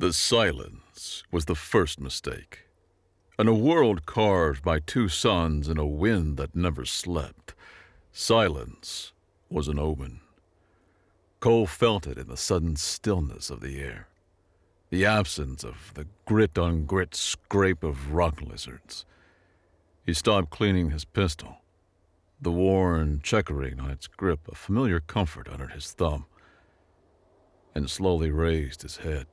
The silence was the first mistake. In a world carved by two suns and a wind that never slept, silence was an omen. Cole felt it in the sudden stillness of the air, the absence of the grit-on-grit scrape of rock lizards. He stopped cleaning his pistol, the worn checkering on its grip a familiar comfort under his thumb, and slowly raised his head.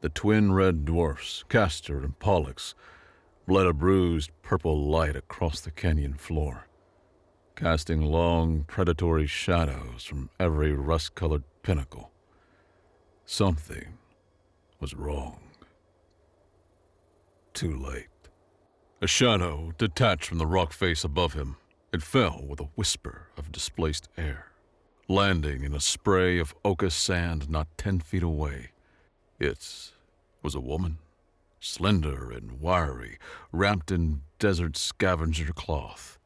The twin red dwarfs, Castor and Pollux, bled a bruised purple light across the canyon floor, casting long, predatory shadows from every rust-colored pinnacle. Something was wrong. Too late. A shadow detached from the rock face above him. It fell with a whisper of displaced air, landing in a spray of ochre sand not 10 feet away. It was a woman, slender and wiry, wrapped in desert scavenger cloth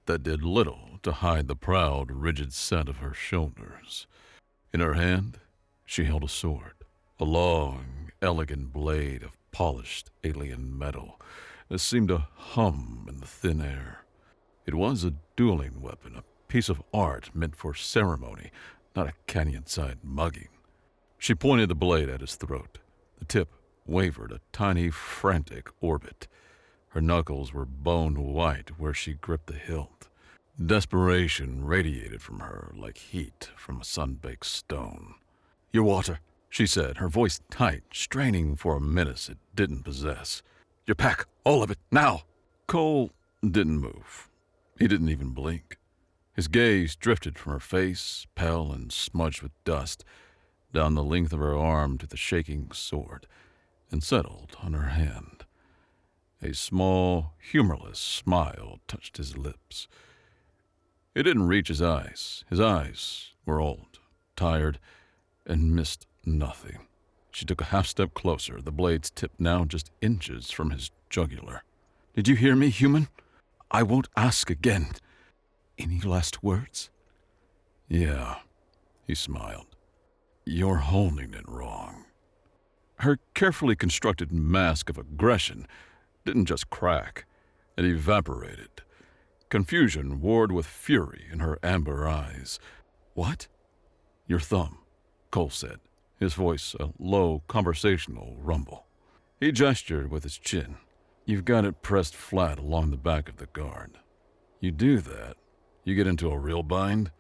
that did little to hide the proud, rigid set of her shoulders. In her hand, she held a sword, a long, elegant blade of polished alien metal that seemed to hum in the thin air. It was a dueling weapon, a piece of art meant for ceremony, not a canyon-side mugging. She pointed the blade at his throat. The tip wavered a tiny, frantic orbit. Her knuckles were bone white where she gripped the hilt. Desperation radiated from her like heat from a sun-baked stone. "Your water," she said, her voice tight, straining for a menace it didn't possess. "Your pack, all of it, now!" Cole didn't move. He didn't even blink. His gaze drifted from her face, pale and smudged with dust, down the length of her arm to the shaking sword, and settled on her hand. A small, humorless smile touched his lips. It didn't reach his eyes. His eyes were old, tired, and missed nothing. She took a half-step closer, the blade's tip now just inches from his jugular. "Did you hear me, human? I won't ask again. Any last words?" "Yeah," he smiled. "You're holding it wrong." Her carefully constructed mask of aggression didn't just crack, it evaporated. Confusion warred with fury in her amber eyes. "What?" "Your thumb," Cole said, his voice a low, conversational rumble. He gestured with his chin. "You've got it pressed flat along the back of the guard. You do that, you get into a real bind.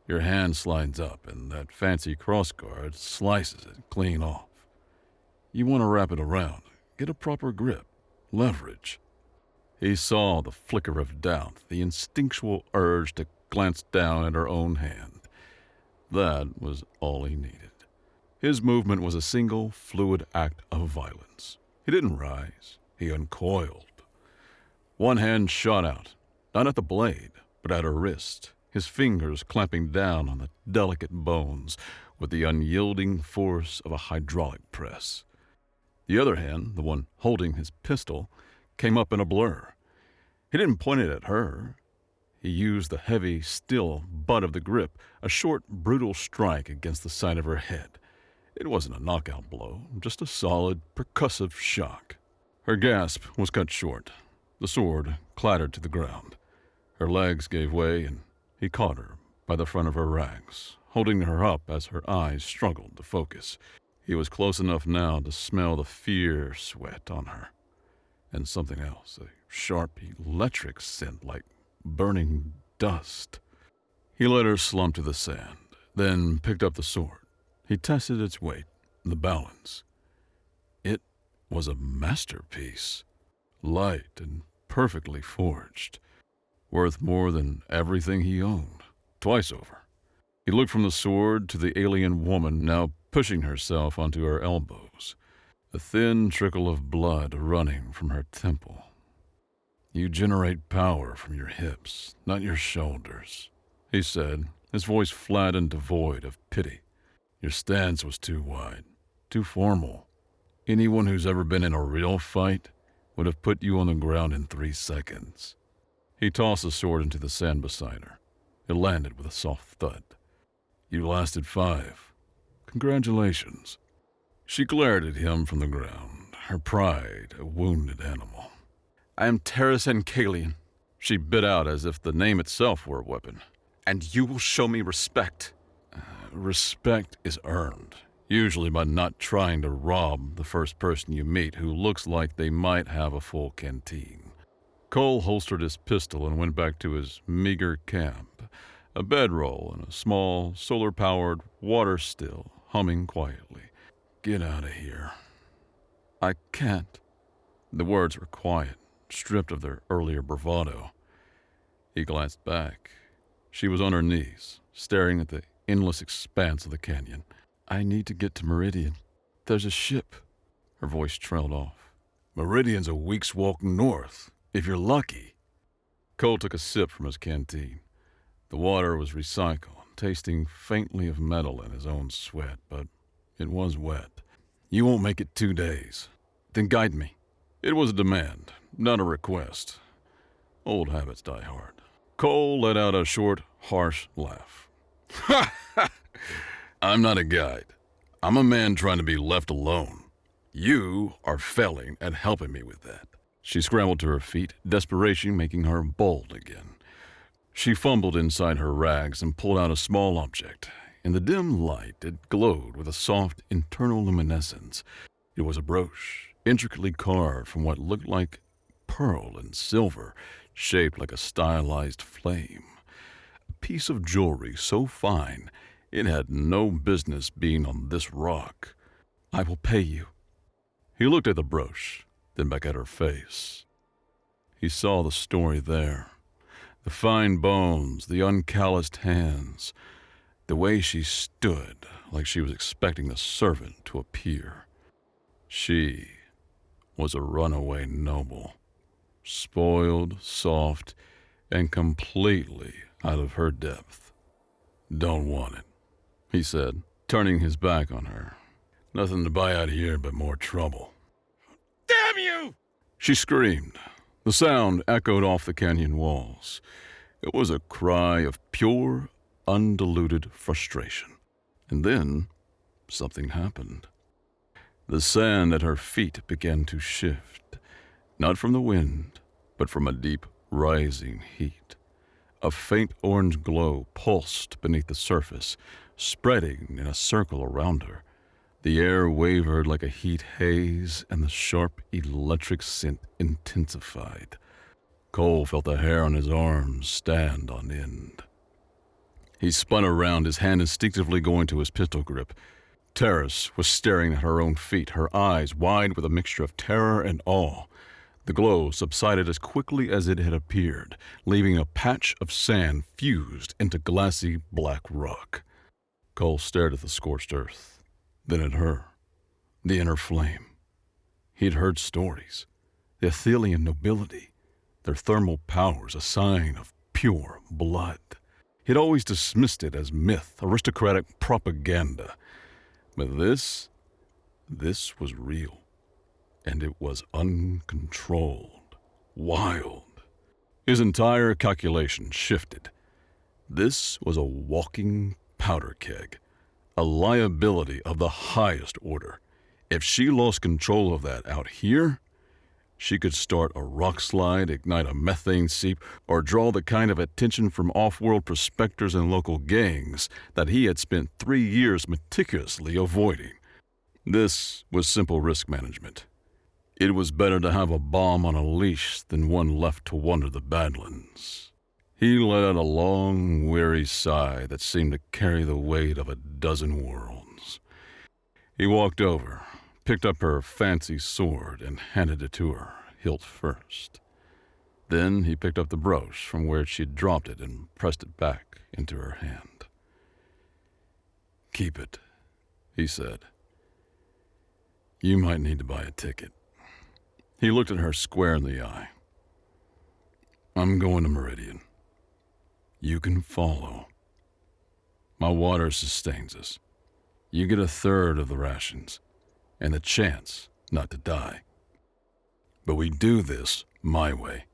Your hand slides up, and that fancy crossguard slices it clean off. You want to wrap it around, get a proper grip, leverage." He saw the flicker of doubt, the instinctual urge to glance down at her own hand. That was all he needed. His movement was a single, fluid act of violence. He didn't rise. He uncoiled. One hand shot out, not at the blade, but at her wrist, his fingers clamping down on the delicate bones with the unyielding force of a hydraulic press. The other hand, the one holding his pistol, came up in a blur. He didn't point it at her. He used the heavy, still butt of the grip, a short, brutal strike against the side of her head. It wasn't a knockout blow, just a solid, percussive shock. Her gasp was cut short. The sword clattered to the ground. Her legs gave way, and he caught her by the front of her rags, holding her up as her eyes struggled to focus. He was close enough now to smell the fear sweat on her, and something else, a sharp, electric scent like burning dust. He let her slump to the sand, then picked up the sword. He tested its weight, the balance. It was a masterpiece, light and perfectly forged, worth more than everything he owned, twice over. He looked from the sword to the alien woman now pushing herself onto her elbows, a thin trickle of blood running from her temple. "You generate power from your hips, not your shoulders," he said, his voice flat and devoid of pity. "Your stance was too wide, too formal. Anyone who's ever been in a real fight would have put you on the ground in 3 seconds. He tossed the sword into the sand beside her. It landed with a soft thud. "You lasted 5. Congratulations." She glared at him from the ground, her pride a wounded animal. "I am Tarys and Kalian," she bit out as if the name itself were a weapon. "And you will show me respect." Respect is earned, usually by not trying to rob the first person you meet who looks like they might have a full canteen. Cole holstered his pistol and went back to his meager camp, a bedroll and a small, solar-powered water still humming quietly. "Get out of here." "I can't." The words were quiet, stripped of their earlier bravado. He glanced back. She was on her knees, staring at the endless expanse of the canyon. "I need to get to Meridian. There's a ship." Her voice trailed off. "Meridian's a week's walk north, if you're lucky." Cole took a sip from his canteen. The water was recycled, tasting faintly of metal in his own sweat, but it was wet. "You won't make it 2 days." "Then guide me." It was a demand, not a request. Old habits die hard. Cole let out a short, harsh laugh. "I'm not a guide. I'm a man trying to be left alone. You are failing at helping me with that." She scrambled to her feet, desperation making her bold again. She fumbled inside her rags and pulled out a small object. In the dim light, it glowed with a soft internal luminescence. It was a brooch, intricately carved from what looked like pearl and silver, shaped like a stylized flame. A piece of jewelry so fine it had no business being on this rock. "I will pay you." He looked at the brooch, then back at her face. He saw the story there. The fine bones, the uncalloused hands, the way she stood like she was expecting the servant to appear. She was a runaway noble, spoiled, soft, and completely out of her depth. "Don't want it," he said, turning his back on her. "Nothing to buy out here but more trouble." "Damn you!" she screamed. The sound echoed off the canyon walls. It was a cry of pure, undiluted frustration. And then something happened. The sand at her feet began to shift, not from the wind, but from a deep, rising heat. A faint orange glow pulsed beneath the surface, spreading in a circle around her. The air wavered like a heat haze, and the sharp electric scent intensified. Cole felt the hair on his arms stand on end. He spun around, his hand instinctively going to his pistol grip. Tarys was staring at her own feet, her eyes wide with a mixture of terror and awe. The glow subsided as quickly as it had appeared, leaving a patch of sand fused into glassy black rock. Cole stared at the scorched earth, then at her, the inner flame. He'd heard stories, the Athelian nobility, their thermal powers a sign of pure blood. He'd always dismissed it as myth, aristocratic propaganda. But this was real. And it was uncontrolled, wild. His entire calculation shifted. This was a walking powder keg, a liability of the highest order. If she lost control of that out here, she could start a rock slide, ignite a methane seep, or draw the kind of attention from off-world prospectors and local gangs that he had spent 3 years meticulously avoiding. This was simple risk management. It was better to have a bomb on a leash than one left to wander the Badlands. He let out a long, weary sigh that seemed to carry the weight of a dozen worlds. He walked over, picked up her fancy sword, and handed it to her, hilt first. Then he picked up the brooch from where she'd dropped it and pressed it back into her hand. "Keep it," he said. "You might need to buy a ticket." He looked at her square in the eye. "I'm going to Meridian. You can follow. My water sustains us. You get 1/3 of the rations, and a chance not to die. But we do this my way.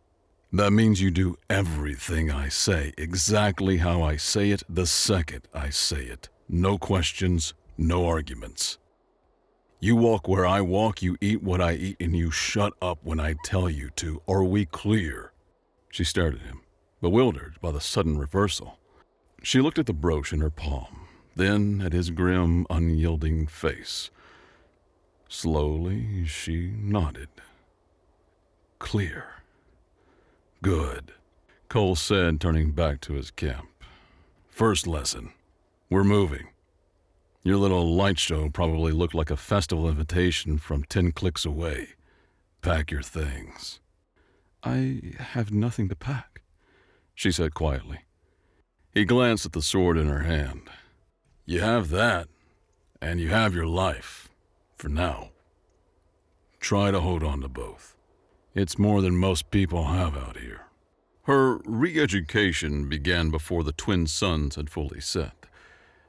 That means you do everything I say, exactly how I say it, the second I say it. No questions, no arguments. You walk where I walk, you eat what I eat, and you shut up when I tell you to. Are we clear? She stared at him, bewildered by the sudden reversal. She looked at the brooch in her palm, then at his grim, unyielding face. Slowly, she nodded. Clear. Good, Cole said, turning back to his camp. First lesson. We're moving. Your little light show probably looked like a festival invitation from 10 clicks away. Pack your things. I have nothing to pack, she said quietly. He glanced at the sword in her hand. You have that, and you have your life, for now. Try to hold on to both. It's more than most people have out here. Her re-education began before the twin suns had fully set.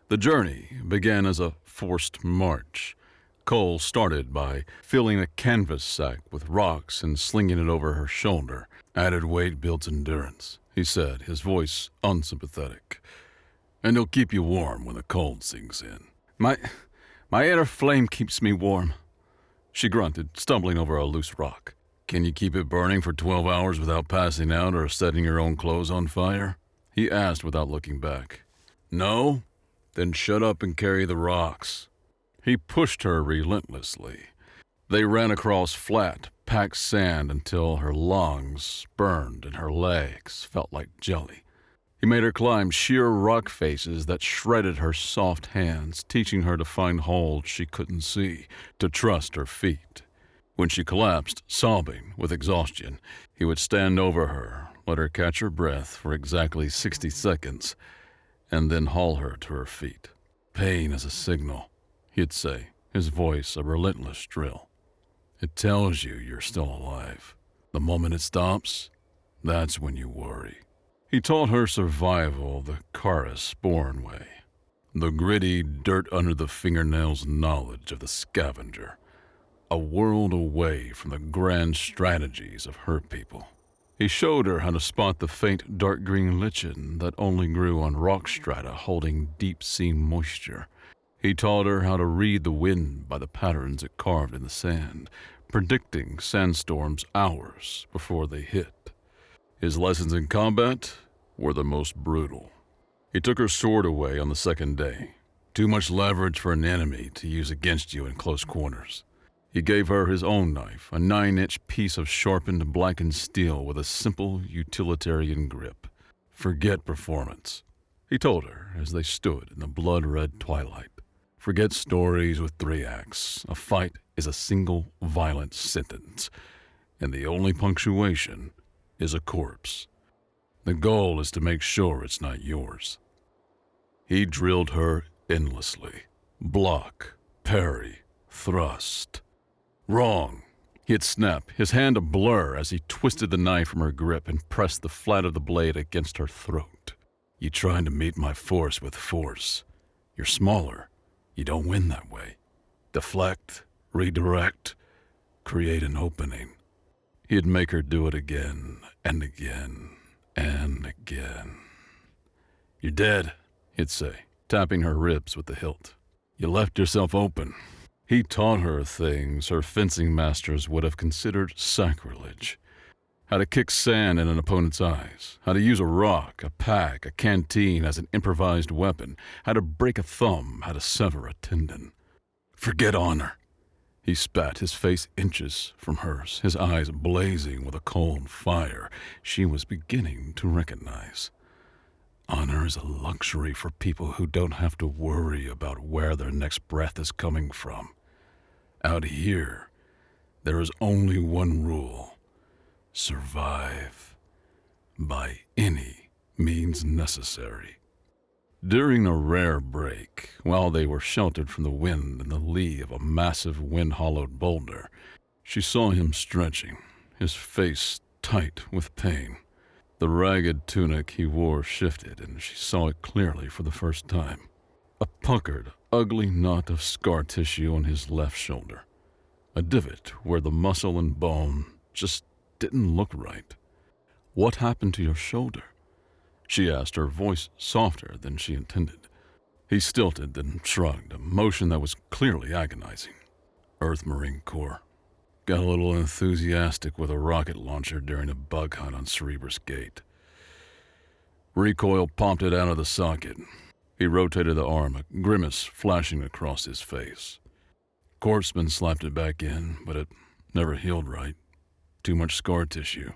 The journey began as a forced march. Cole started by filling a canvas sack with rocks and slinging it over her shoulder. Added weight builds endurance, he said, his voice unsympathetic. And it'll keep you warm when the cold sinks in. My inner flame keeps me warm, she grunted, stumbling over a loose rock. Can you keep it burning for 12 hours without passing out or setting your own clothes on fire? He asked without looking back. No? Then shut up and carry the rocks. He pushed her relentlessly. They ran across flat, packed sand until her lungs burned and her legs felt like jelly. He made her climb sheer rock faces that shredded her soft hands, teaching her to find holds she couldn't see, to trust her feet. When she collapsed, sobbing with exhaustion, he would stand over her, let her catch her breath for exactly 60 seconds, and then haul her to her feet. Pain is a signal, he'd say, his voice a relentless drill. It tells you you're still alive. The moment it stops, that's when you worry. He taught her survival the Tarys-born way, the gritty, dirt-under-the-fingernails knowledge of the scavenger, a world away from the grand strategies of her people. He showed her how to spot the faint dark green lichen that only grew on rock strata holding deep-sea moisture. He taught her how to read the wind by the patterns it carved in the sand, predicting sandstorms hours before they hit. His lessons in combat were the most brutal. He took her sword away on the second day. Too much leverage for an enemy to use against you in close quarters. He gave her his own knife, a 9-inch piece of sharpened blackened steel with a simple utilitarian grip. Forget performance, he told her as they stood in the blood-red twilight. Forget stories with 3 acts. A fight is a single violent sentence, and the only punctuation is a corpse. The goal is to make sure it's not yours. He drilled her endlessly. Block, parry, thrust. Wrong. He'd snap, his hand a blur as he twisted the knife from her grip and pressed the flat of the blade against her throat. You trying to meet my force with force. You're smaller. You don't win that way. Deflect, redirect, create an opening. He'd make her do it again and again and again. You're dead, he'd say, tapping her ribs with the hilt. You left yourself open. He taught her things her fencing masters would have considered sacrilege. How to kick sand in an opponent's eyes, how to use a rock, a pack, a canteen as an improvised weapon, how to break a thumb, how to sever a tendon. Forget honor. He spat, his face inches from hers, his eyes blazing with a cold fire she was beginning to recognize. Honor is a luxury for people who don't have to worry about where their next breath is coming from. Out here, there is only one rule: survive by any means necessary. During a rare break, while they were sheltered from the wind in the lee of a massive wind-hollowed boulder, she saw him stretching, his face tight with pain. The ragged tunic he wore shifted, and she saw it clearly for the first time. A puckered, ugly knot of scar tissue on his left shoulder. A divot where the muscle and bone just didn't look right. What happened to your shoulder? She asked, her voice softer than she intended. He stilted, then shrugged, a motion that was clearly agonizing. Earth Marine Corps. Got a little enthusiastic with a rocket launcher during a bug hunt on Cerberus Gate. Recoil popped it out of the socket. He rotated the arm, a grimace flashing across his face. Corpsman slapped it back in, but it never healed right. Too much scar tissue.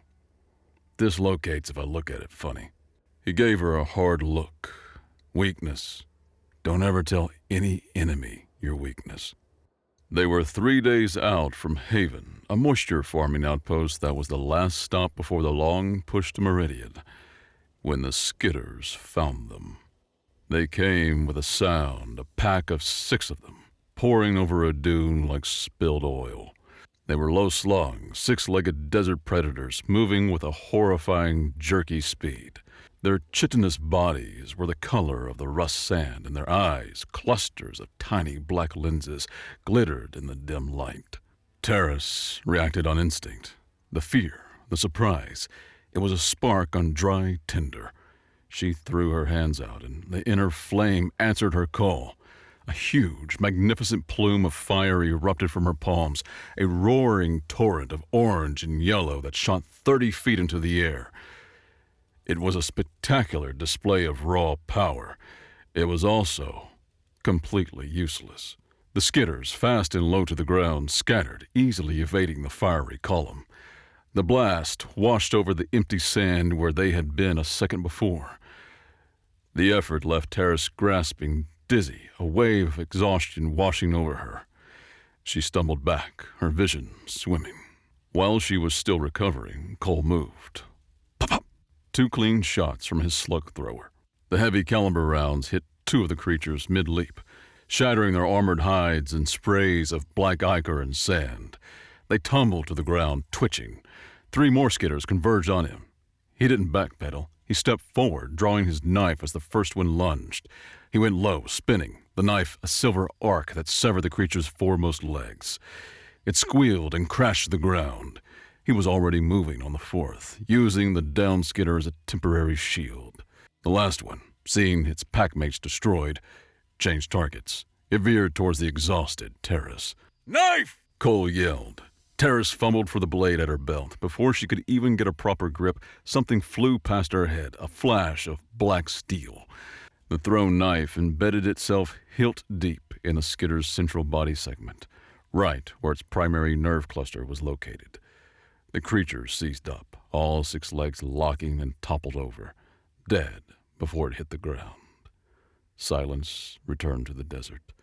Dislocates if I look at it funny. He gave her a hard look. Weakness. Don't ever tell any enemy your weakness. They were 3 days out from Haven, a moisture farming outpost that was the last stop before the long push to Meridian, when the skitters found them. They came with a sound, a pack of 6 of them, pouring over a dune like spilled oil. They were low-slung, 6-legged desert predators moving with a horrifying, jerky speed. Their chitinous bodies were the color of the rust sand, and their eyes, clusters of tiny black lenses, glittered in the dim light. Tarys reacted on instinct. The fear, the surprise. It was a spark on dry tinder. She threw her hands out, and the inner flame answered her call. A huge, magnificent plume of fire erupted from her palms, a roaring torrent of orange and yellow that shot 30 feet into the air. It was a spectacular display of raw power. It was also completely useless. The skitters, fast and low to the ground, scattered, easily evading the fiery column. The blast washed over the empty sand where they had been a second before. The effort left Tarys grasping, dizzy, a wave of exhaustion washing over her. She stumbled back, her vision swimming. While she was still recovering, Cole moved. Pop, pop! 2 clean shots from his slug thrower. The heavy caliber rounds hit 2 of the creatures mid-leap, shattering their armored hides in sprays of black ichor and sand. They tumbled to the ground, twitching. 3 more skitters converged on him. He didn't backpedal. He stepped forward, drawing his knife as the first one lunged. He went low, spinning, the knife a silver arc that severed the creature's foremost legs. It squealed and crashed to the ground. He was already moving on the 4th, using the down skitter as a temporary shield. The last one, seeing its packmates destroyed, changed targets. It veered towards the exhausted Tarys. "Knife!" Cole yelled. Tarys fumbled for the blade at her belt. Before she could even get a proper grip, something flew past her head, a flash of black steel. The thrown knife embedded itself hilt deep in the skitter's central body segment, right where its primary nerve cluster was located. The creature seized up, all 6 legs locking and toppled over, dead before it hit the ground. Silence returned to the desert,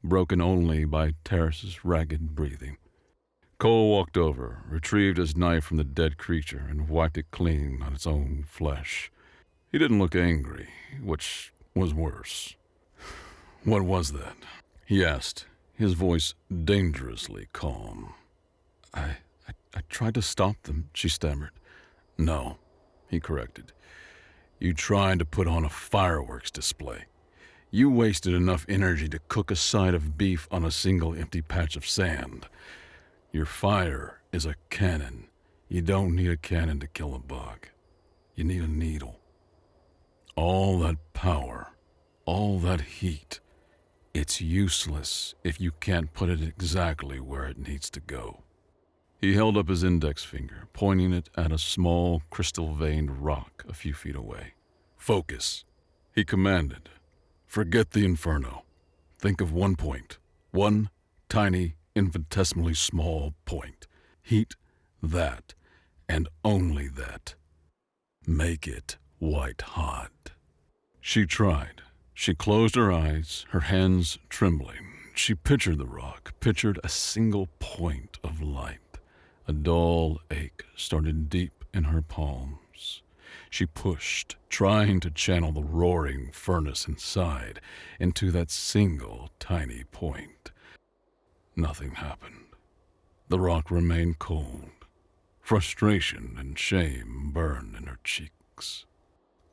broken only by Tarys's ragged breathing. Cole walked over, retrieved his knife from the dead creature, and wiped it clean on its own flesh. He didn't look angry, which was worse. "What was that?" he asked, his voice dangerously calm. I tried to stop them," she stammered. "No," he corrected. "You tried to put on a fireworks display. You wasted enough energy to cook a side of beef on a single empty patch of sand. Your fire is a cannon. You don't need a cannon to kill a bug. You need a needle. All that power, all that heat, it's useless if you can't put it exactly where it needs to go." He held up his index finger, pointing it at a small, crystal-veined rock a few feet away. "Focus," he commanded. "Forget the inferno. Think of one point. One tiny, infinitesimally small point. Heat that, and only that. Make it white hot." She tried. She closed her eyes, her hands trembling. She pictured the rock, pictured a single point of light. A dull ache started deep in her palms. She pushed, trying to channel the roaring furnace inside into that single tiny point. Nothing happened. The rock remained cold. Frustration and shame burned in her cheeks.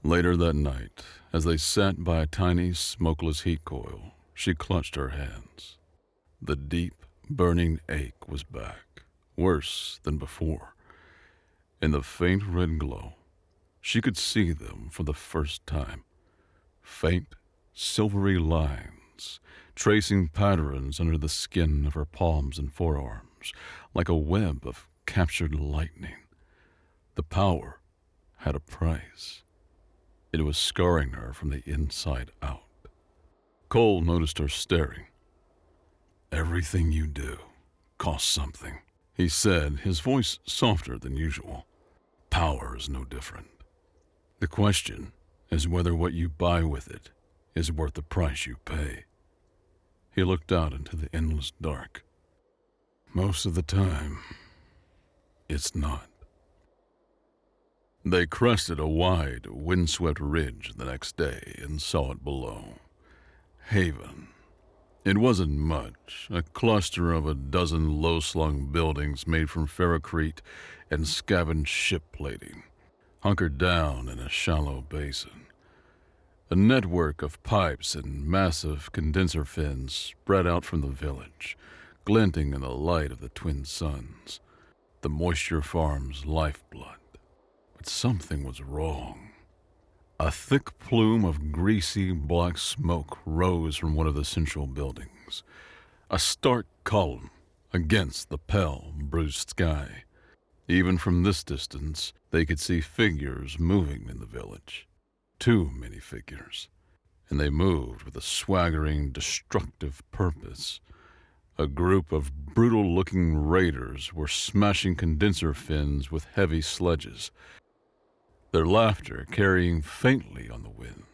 Later that night, as they sat by a tiny, smokeless heat coil, she clutched her hands. The deep, burning ache was back, worse than before. In the faint red glow, she could see them for the first time. Faint, silvery lines hands, tracing patterns under the skin of her palms and forearms, like a web of captured lightning. The power had a price. It was scarring her from the inside out. Cole noticed her staring. "Everything you do costs something," he said, his voice softer than usual. "Power is no different. The question is whether what you buy with it is worth the price you pay." He looked out into the endless dark. "Most of the time, it's not." They crested a wide, windswept ridge the next day and saw it below. Haven. It wasn't much, a cluster of a dozen low-slung buildings made from ferrocrete and scavenged ship plating, hunkered down in a shallow basin. A network of pipes and massive condenser fins spread out from the village, glinting in the light of the twin suns, the moisture farm's lifeblood. But something was wrong. A thick plume of greasy black smoke rose from one of the central buildings, a stark column against the pale, bruised sky. Even from this distance, they could see figures moving in the village. Too many figures. And they moved with a swaggering, destructive purpose. A group of brutal-looking raiders were smashing condenser fins with heavy sledges, their laughter carrying faintly on the wind.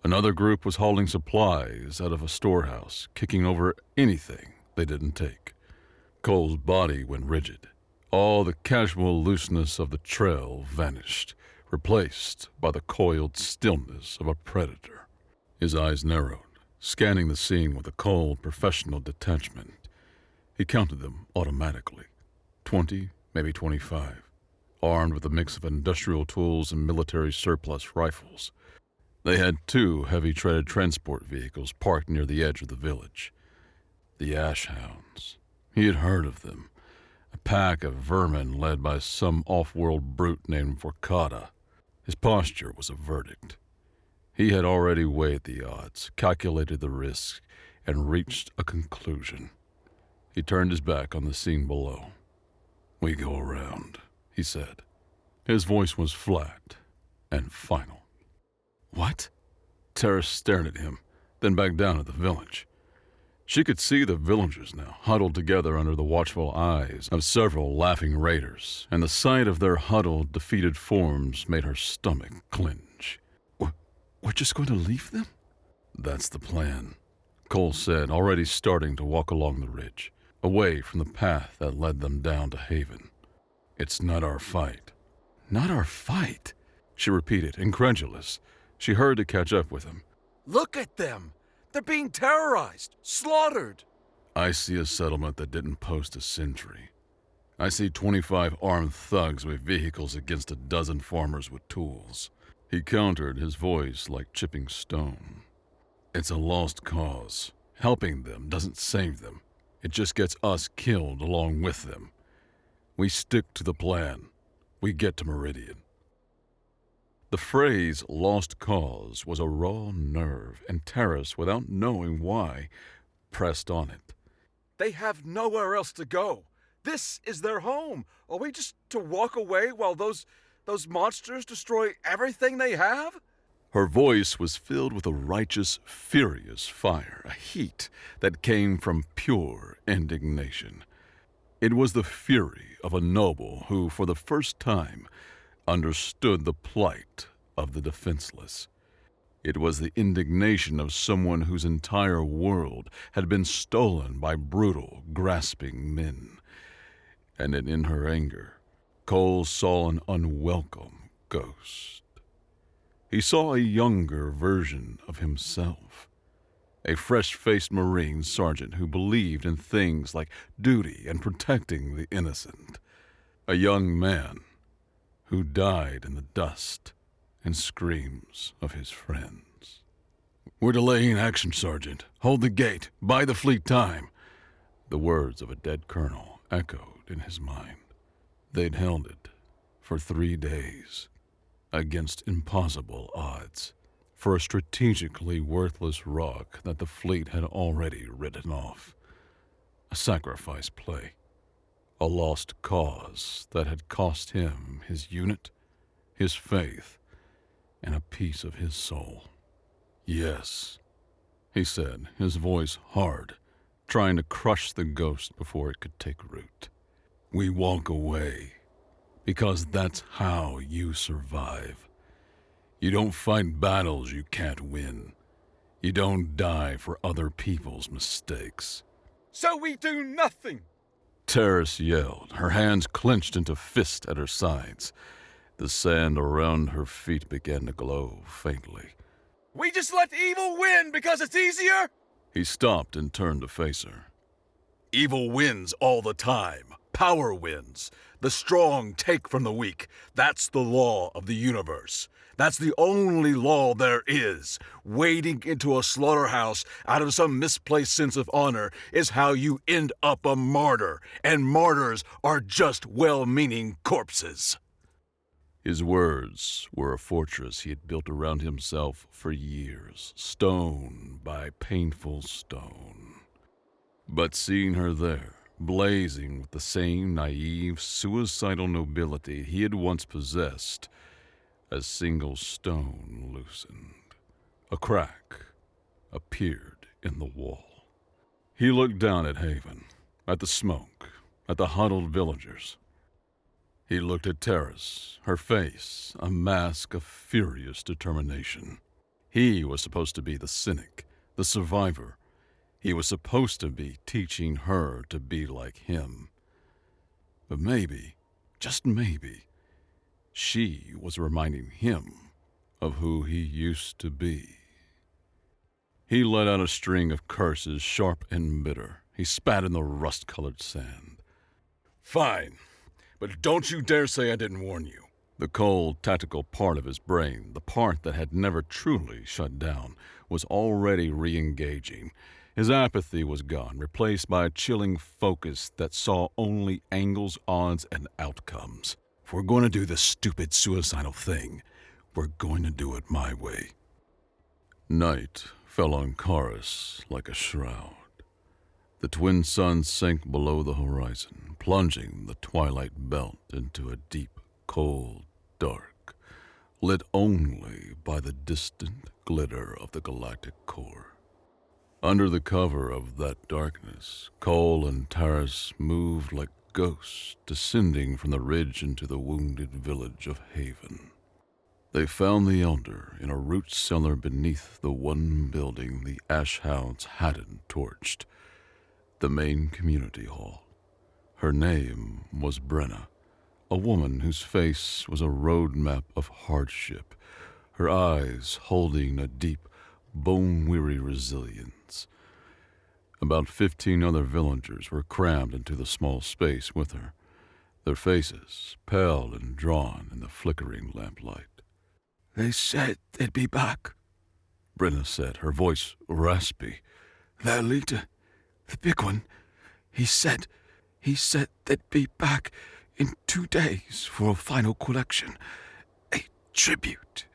Another group was hauling supplies out of a storehouse, kicking over anything they didn't take. Cole's body went rigid. All the casual looseness of the trail vanished, replaced by the coiled stillness of a predator. His eyes narrowed, scanning the scene with a cold, professional detachment. He counted them automatically. 20, maybe 25. Armed with a mix of industrial tools and military surplus rifles. They had 2 heavy-treaded transport vehicles parked near the edge of the village. The Ash Hounds. He had heard of them. A pack of vermin led by some off-world brute named Vorkata. His posture was a verdict. He had already weighed the odds, calculated the risk, and reached a conclusion. He turned his back on the scene below. "We go around," he said. His voice was flat and final. "What?" Tarys stared at him, then back down at the village. She could see the villagers now, huddled together under the watchful eyes of several laughing raiders, and the sight of their huddled, defeated forms made her stomach clench. "We're just going to leave them?" "That's the plan," Cole said, already starting to walk along the ridge, away from the path that led them down to Haven. "It's not our fight." "Not our fight?" she repeated, incredulous. She hurried to catch up with him. "Look at them! They're being terrorized, slaughtered!" "I see a settlement that didn't post a sentry. I see 25 armed thugs with vehicles against a dozen farmers with tools." He countered, his voice like chipping stone. "It's a lost cause. Helping them doesn't save them. It just gets us killed along with them. We stick to the plan. We get to Meridian." The phrase "lost cause" was a raw nerve, and Tarys, without knowing why, pressed on it. "They have nowhere else to go. This is their home. Are we just to walk away while those monsters destroy everything they have?" Her voice was filled with a righteous, furious fire, a heat that came from pure indignation. It was the fury of a noble who, for the first time, understood the plight of the defenseless. It was the indignation of someone whose entire world had been stolen by brutal, grasping men. And in her anger, Cole saw an unwelcome ghost. He saw a younger version of himself, a fresh-faced Marine sergeant who believed in things like duty and protecting the innocent, a young man who died in the dust and screams of his friends. "We're delaying action, Sergeant. Hold the gate. Buy the fleet time." The words of a dead colonel echoed in his mind. They'd held it for 3 days, against impossible odds, for a strategically worthless rock that the fleet had already written off. A sacrifice play. A lost cause that had cost him his unit, his faith, and a piece of his soul. "Yes," he said, his voice hard, trying to crush the ghost before it could take root. "We walk away, because that's how you survive. You don't fight battles you can't win. You don't die for other people's mistakes." So we do nothing! Tarys yelled, her hands clenched into fists at her sides. The sand around her feet began to glow faintly. We just let evil win because it's easier? He stopped and turned to face her. "Evil wins all the time. Power wins. The strong take from the weak. That's the law of the universe. That's the only law there is. Wading into a slaughterhouse out of some misplaced sense of honor is how you end up a martyr, and martyrs are just well-meaning corpses." His words were a fortress he had built around himself for years, stone by painful stone. But seeing her there, blazing with the same naive, suicidal nobility he had once possessed, a single stone loosened. A crack appeared in the wall. He looked down at Haven, at the smoke, at the huddled villagers. He looked at Tarys, her face a mask of furious determination. He was supposed to be the cynic, the survivor. He was supposed to be teaching her to be like him. But maybe, just maybe, she was reminding him of who he used to be. He let out a string of curses, sharp and bitter. He spat in the rust-colored sand. "Fine, but don't you dare say I didn't warn you." The cold, tactical part of his brain, the part that had never truly shut down, was already re-engaging. His apathy was gone, replaced by a chilling focus that saw only angles, odds, and outcomes. "If we're going to do this stupid suicidal thing, we're going to do it my way." Night fell on Tarys like a shroud. The twin suns sank below the horizon, plunging the twilight belt into a deep, cold dark, lit only by the distant glitter of the galactic core. Under the cover of that darkness, Cole and Tarys moved like ghosts descending from the ridge into the wounded village of Haven. They found the Elder in a root cellar beneath the one building the Ashhounds hadn't torched, the main community hall. Her name was Brenna, a woman whose face was a roadmap of hardship, her eyes holding a deep, bone-weary resilience. About 15 other villagers were crammed into the small space with her, their faces pale and drawn in the flickering lamplight. "They said they'd be back," Brenna said, her voice raspy. "Their leader, the big one, he said they'd be back in 2 days for a final collection, a tribute."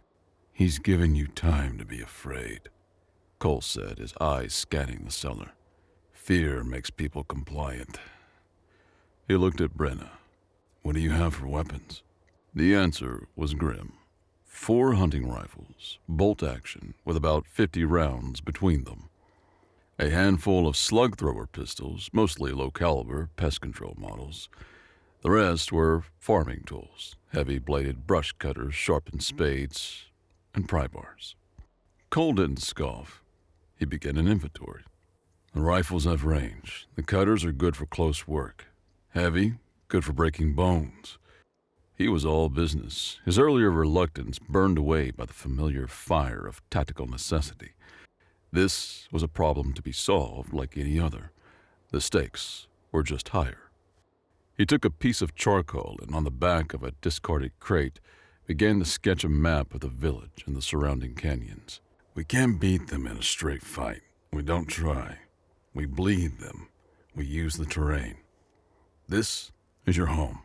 "He's given you time to be afraid," Cole said, his eyes scanning the cellar. "Fear makes people compliant." He looked at Brenna. "What do you have for weapons?" The answer was grim. 4 hunting rifles, bolt action, with about 50 rounds between them. A handful of slug-thrower pistols, mostly low-caliber pest control models. The rest were farming tools, heavy-bladed brush cutters, sharpened spades, and pry bars. Cole didn't scoff. He began an inventory. "The rifles have range. The cutters are good for close work. Heavy, good for breaking bones." He was all business, his earlier reluctance burned away by the familiar fire of tactical necessity. This was a problem to be solved like any other. The stakes were just higher. He took a piece of charcoal and on the back of a discarded crate began to sketch a map of the village and the surrounding canyons. "We can't beat them in a straight fight. We don't try. We bleed them. We use the terrain. This is your home.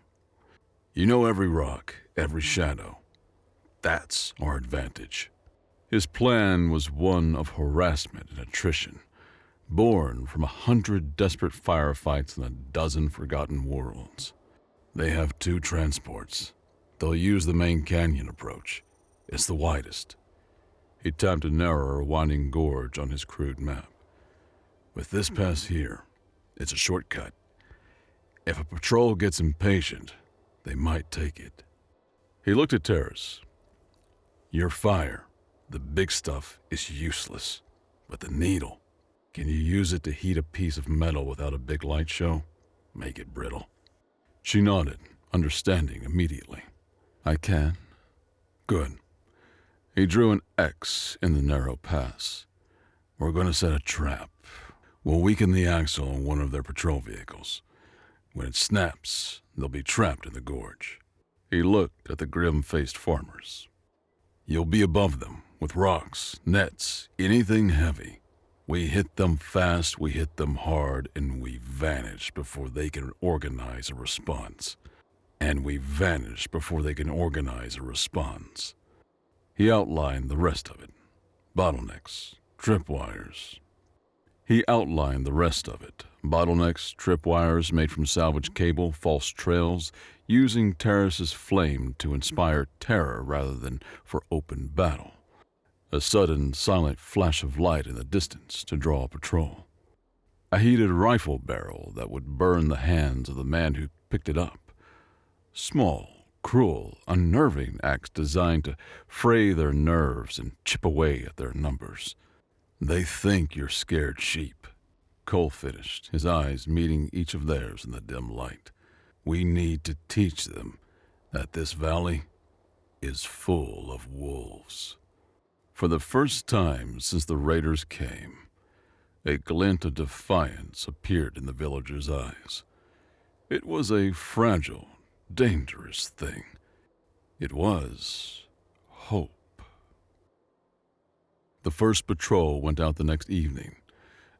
You know every rock, every shadow. That's our advantage." His plan was one of harassment and attrition, born from 100 desperate firefights in a dozen forgotten worlds. They have 2 transports. They'll use the main canyon approach. It's the widest. He tapped a narrower, winding gorge on his crude map. With this pass here, it's a shortcut. If a patrol gets impatient, they might take it. He looked at Tarys. Your fire, the big stuff, is useless. But the needle, can you use it to heat a piece of metal without a big light show? Make it brittle. She nodded, understanding immediately. I can. Good. He drew an X in the narrow pass. We're going to set a trap. We'll weaken the axle on one of their patrol vehicles. When it snaps, they'll be trapped in the gorge. He looked at the grim-faced farmers. You'll be above them, with rocks, nets, anything heavy. We hit them fast, we hit them hard, and we vanish before they can organize a response. He outlined the rest of it. Bottlenecks, tripwires made from salvaged cable, false trails, using Tarys' flame to inspire terror rather than for open battle. A sudden, silent flash of light in the distance to draw a patrol. A heated rifle barrel that would burn the hands of the man who picked it up. Small, cruel, unnerving acts designed to fray their nerves and chip away at their numbers. They think you're scared sheep, Cole finished, his eyes meeting each of theirs in the dim light. We need to teach them that this valley is full of wolves. For the first time since the raiders came, a glint of defiance appeared in the villagers' eyes. It was a fragile, dangerous thing. It was hope. The first patrol went out the next evening.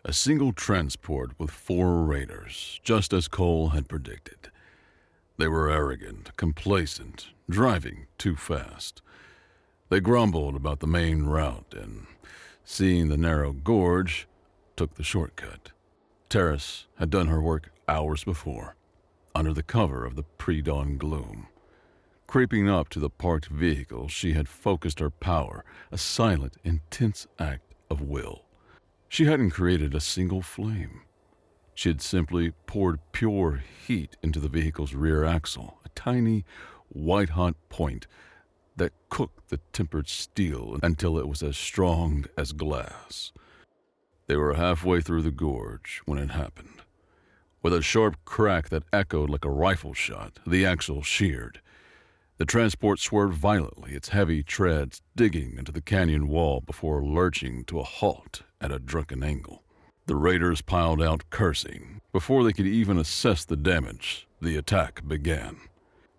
A single transport with 4 raiders, just as Cole had predicted. They were arrogant, complacent, driving too fast. They grumbled about the main route and, seeing the narrow gorge, took the shortcut. Tarys had done her work hours before, under the cover of the pre-dawn gloom. Creeping up to the parked vehicle, she had focused her power, a silent, intense act of will. She hadn't created a single flame. She had simply poured pure heat into the vehicle's rear axle, a tiny, white-hot point that cooked the tempered steel until it was as strong as glass. They were halfway through the gorge when it happened. With a sharp crack that echoed like a rifle shot, the axle sheared. The transport swerved violently, its heavy treads digging into the canyon wall before lurching to a halt at a drunken angle. The raiders piled out cursing. Before they could even assess the damage, the attack began.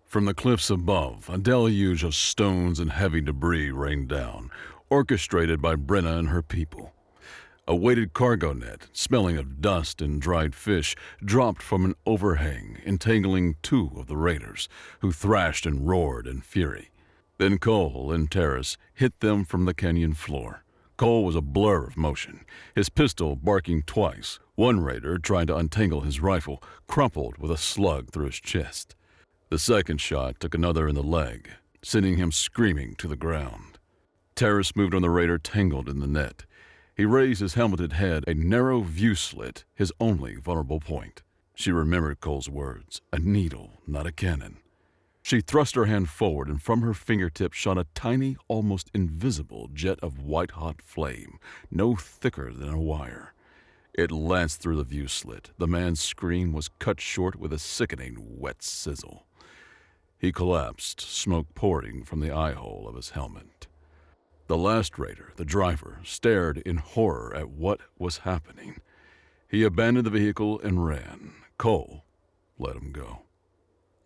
From the cliffs above, a deluge of stones and heavy debris rained down, orchestrated by Brenna and her people. A weighted cargo net, smelling of dust and dried fish, dropped from an overhang, entangling 2 of the raiders, who thrashed and roared in fury. Then Cole and Tarys hit them from the canyon floor. Cole was a blur of motion, his pistol barking twice. One raider, trying to untangle his rifle, crumpled with a slug through his chest. The second shot took another in the leg, sending him screaming to the ground. Tarys moved on the raider tangled in the net. He raised his helmeted head, a narrow view slit, his only vulnerable point. She remembered Cole's words, a needle, not a cannon. She thrust her hand forward, and from her fingertips shot a tiny, almost invisible jet of white-hot flame, no thicker than a wire. It lanced through the view slit. The man's scream was cut short with a sickening wet sizzle. He collapsed, smoke pouring from the eye hole of his helmet. The last raider, the driver, stared in horror at what was happening. He abandoned the vehicle and ran. Cole let him go.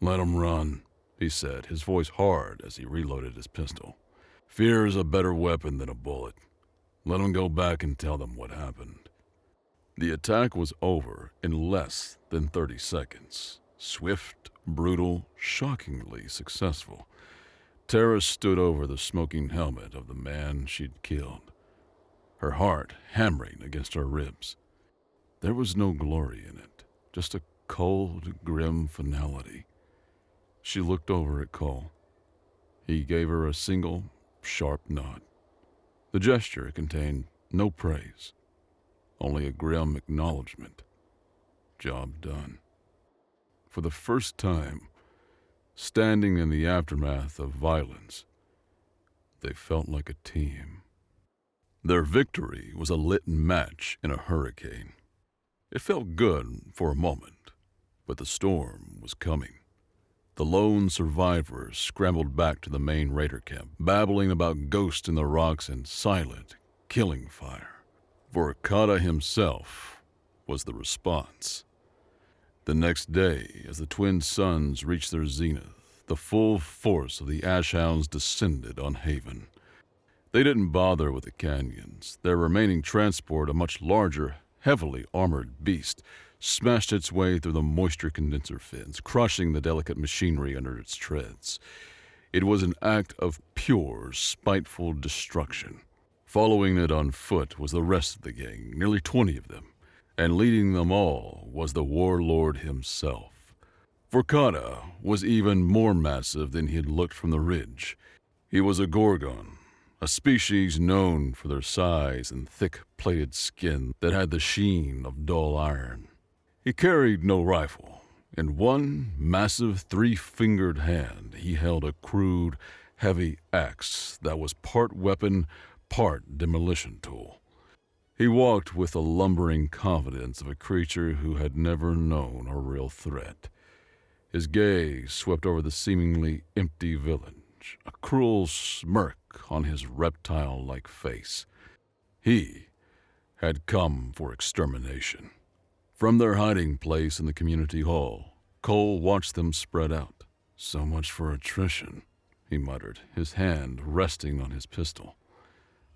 Let him run, he said, his voice hard as he reloaded his pistol. Fear is a better weapon than a bullet. Let him go back and tell them what happened. The attack was over in less than 30 seconds. Swift, brutal, shockingly successful. Tarys stood over the smoking helmet of the man she'd killed, her heart hammering against her ribs. There was no glory in it, just a cold, grim finality. She looked over at Cole. He gave her a single, sharp nod. The gesture contained no praise, only a grim acknowledgement. Job done. For the first time, standing in the aftermath of violence, they felt like a team. Their victory was a lit match in a hurricane. It felt good for a moment, but the storm was coming. The lone survivors scrambled back to the main raider camp, babbling about ghosts in the rocks and silent, killing fire. Vorkata himself was the response. The next day, as the twin suns reached their zenith, the full force of the Ashhounds descended on Haven. They didn't bother with the canyons. Their remaining transport, a much larger, heavily armored beast, smashed its way through the moisture condenser fins, crushing the delicate machinery under its treads. It was an act of pure, spiteful destruction. Following it on foot was the rest of the gang, nearly 20 of them, and leading them all was the warlord himself. Vorkata was even more massive than he had looked from the ridge. He was a Gorgon, a species known for their size and thick-plated skin that had the sheen of dull iron. He carried no rifle. In one massive three-fingered hand, he held a crude, heavy axe that was part weapon, part demolition tool. He walked with the lumbering confidence of a creature who had never known a real threat. His gaze swept over the seemingly empty village, a cruel smirk on his reptile-like face. He had come for extermination. From their hiding place in the community hall, Cole watched them spread out. "So much for attrition," he muttered, his hand resting on his pistol.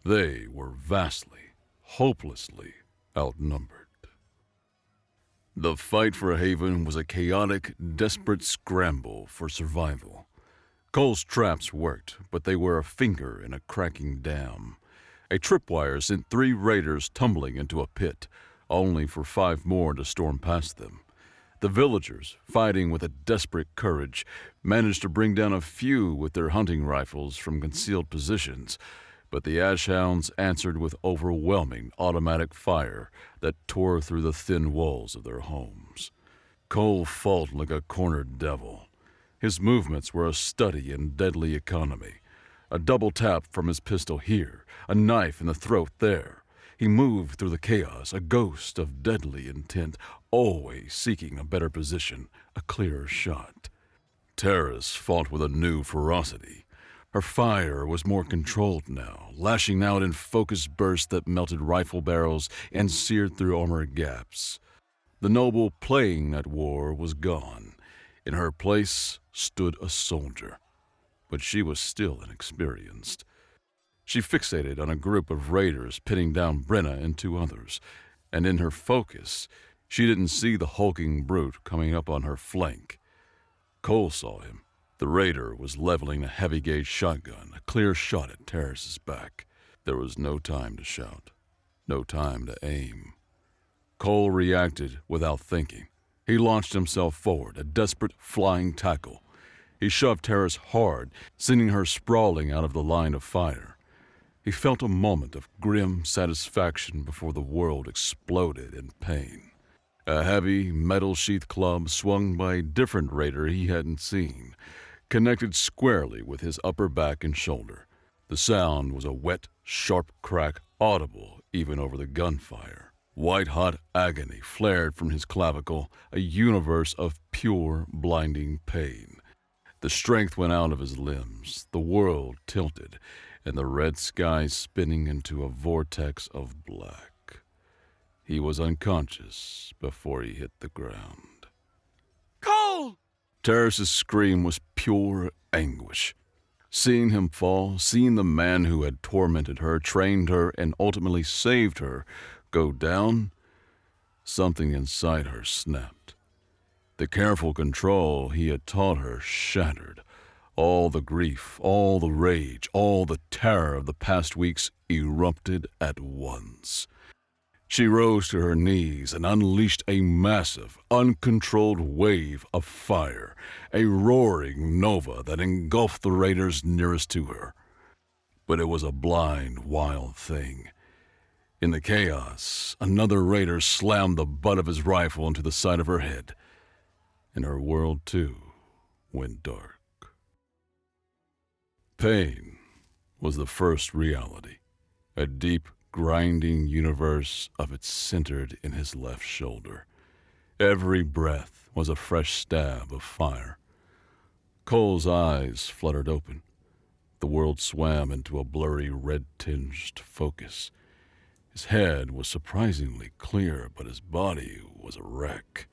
They were vastly, hopelessly outnumbered. The fight for Haven was a chaotic, desperate scramble for survival. Cole's traps worked, but they were a finger in a cracking dam. A tripwire sent 3 raiders tumbling into a pit, only for 5 more to storm past them. The villagers, fighting with a desperate courage, managed to bring down a few with their hunting rifles from concealed positions, but the Ashhounds answered with overwhelming automatic fire that tore through the thin walls of their homes. Cole fought like a cornered devil. His movements were a study in deadly economy. A double tap from his pistol here, a knife in the throat there. He moved through the chaos, a ghost of deadly intent, always seeking a better position, a clearer shot. Tarys fought with a new ferocity. Her fire was more controlled now, lashing out in focused bursts that melted rifle barrels and seared through armor gaps. The noble playing that war was gone. In her place stood a soldier, but she was still inexperienced. She fixated on a group of raiders pinning down Brenna and 2 others, and in her focus, she didn't see the hulking brute coming up on her flank. Cole saw him. The raider was leveling a heavy-gauge shotgun, a clear shot at Tarys' back. There was no time to shout, no time to aim. Cole reacted without thinking. He launched himself forward, a desperate flying tackle. He shoved Tarys hard, sending her sprawling out of the line of fire. He felt a moment of grim satisfaction before the world exploded in pain. A heavy, metal-sheathed club swung by a different raider he hadn't seen, connected squarely with his upper back and shoulder. The sound was a wet, sharp crack, audible even over the gunfire. White-hot agony flared from his clavicle, a universe of pure, blinding pain. The strength went out of his limbs, the world tilted, and the red sky spinning into a vortex of black. He was unconscious before he hit the ground. Cole! Tarys' scream was pure anguish. Seeing him fall, seeing the man who had tormented her, trained her, and ultimately saved her go down, something inside her snapped. The careful control he had taught her shattered. All the grief, all the rage, all the terror of the past weeks erupted at once. She rose to her knees and unleashed a massive, uncontrolled wave of fire, a roaring nova that engulfed the raiders nearest to her. But it was a blind, wild thing. In the chaos, another raider slammed the butt of his rifle into the side of her head, and her world, too, went dark. Pain was the first reality, a deep, grinding universe of it centered in his left shoulder. Every breath was a fresh stab of fire. Cole's eyes fluttered open. The world swam into a blurry, red-tinged focus. His head was surprisingly clear, but his body was a wreck.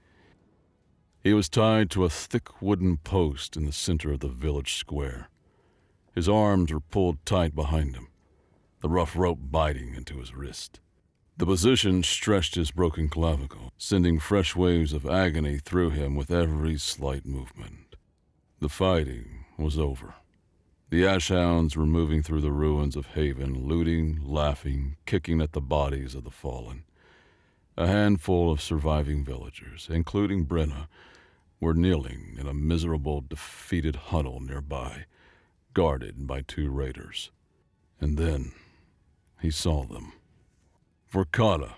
He was tied to a thick wooden post in the center of the village square. His arms were pulled tight behind him, the rough rope biting into his wrist. The position stretched his broken clavicle, sending fresh waves of agony through him with every slight movement. The fighting was over. The ashhounds were moving through the ruins of Haven, looting, laughing, kicking at the bodies of the fallen. A handful of surviving villagers, including Brenna, were kneeling in a miserable, defeated huddle nearby, guarded by 2 raiders. And then he saw them. Vorkata,